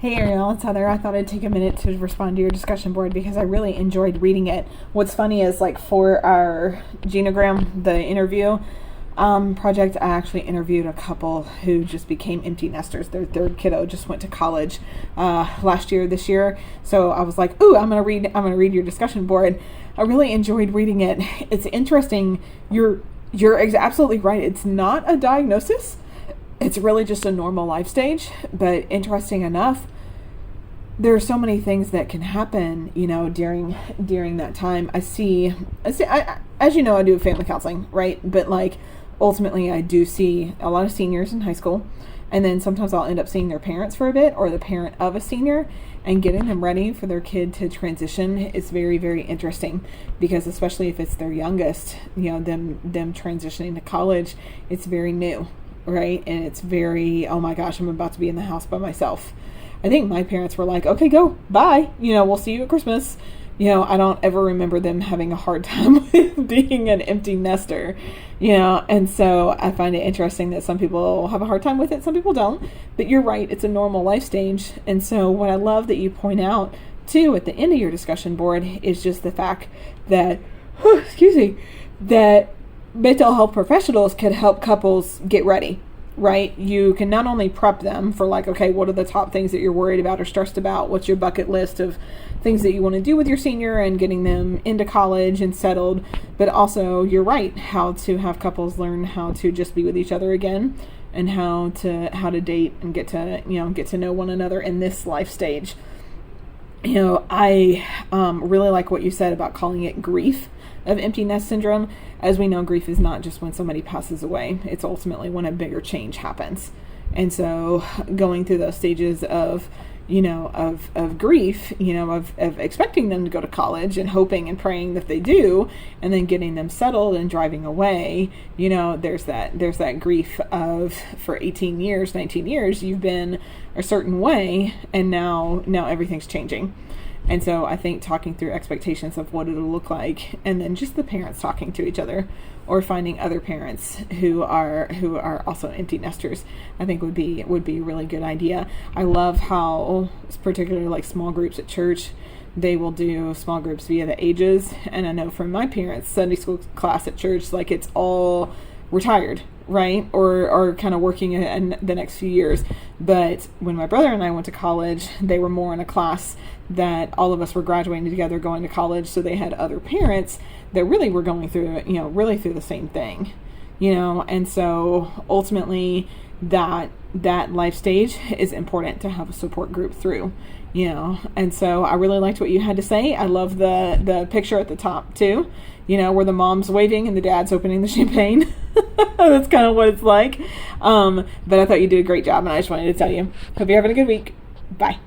Hey Ariel, it's Heather. I thought I'd take a minute to respond to your discussion board because I really enjoyed reading it. What's funny is, like, for our genogram, the interview project, I actually interviewed a couple who just became empty nesters. Their third kiddo just went to college this year. So I was like, "Ooh, I'm gonna read your discussion board." I really enjoyed reading it. It's interesting. You're absolutely right. It's not a diagnosis. It's really just a normal life stage, but interesting enough, there are so many things that can happen, during that time. As you know, I do family counseling, right? But, like, ultimately, I do see a lot of seniors in high school, and then sometimes I'll end up seeing their parents for a bit, or the parent of a senior, and getting them ready for their kid to transition is very, very interesting, because especially if it's their youngest, them transitioning to college, it's very new. Right? And it's very, oh my gosh, I'm about to be in the house by myself. I think my parents were like, okay, go, bye. We'll see you at Christmas. I don't ever remember them having a hard time with being an empty nester, and so I find it interesting that some people have a hard time with it, some people don't. But you're right, it's a normal life stage. And so what I love that you point out, too, at the end of your discussion board is just the fact that, that mental health professionals can help couples get ready, right? You can not only prep them for, like, okay, what are the top things that you're worried about or stressed about? What's your bucket list of things that you want to do with your senior and getting them into college and settled? But also, you're right, how to have couples learn how to just be with each other again, and how to date and get to know one another in this life stage. I really like what you said about calling it grief of empty nest syndrome. As we know, grief is not just when somebody passes away. It's ultimately when a bigger change happens. And so going through those stages of grief, of expecting them to go to college and hoping and praying that they do, and then getting them settled and driving away, there's that grief of, for 18 years, 19 years, you've been a certain way, and now everything's changing. And so I think talking through expectations of what it'll look like, and then just the parents talking to each other, or finding other parents who are also empty nesters, I think would be a really good idea. I love how, particularly like small groups at church, they will do small groups via the ages. And I know from my parents' Sunday school class at church, like, it's all retired, right? Or kind of working in the next few years. But when my brother and I went to college, they were more in a class that all of us were graduating together, going to college. So they had other parents that really were going through, really through the same thing, and so ultimately that life stage is important to have a support group through, and so I really liked what you had to say. I love the picture at the top too, where the mom's waving and the dad's opening the champagne. That's kind of what it's like. But I thought you did a great job, and I just wanted to tell you, hope you're having a good week. Bye.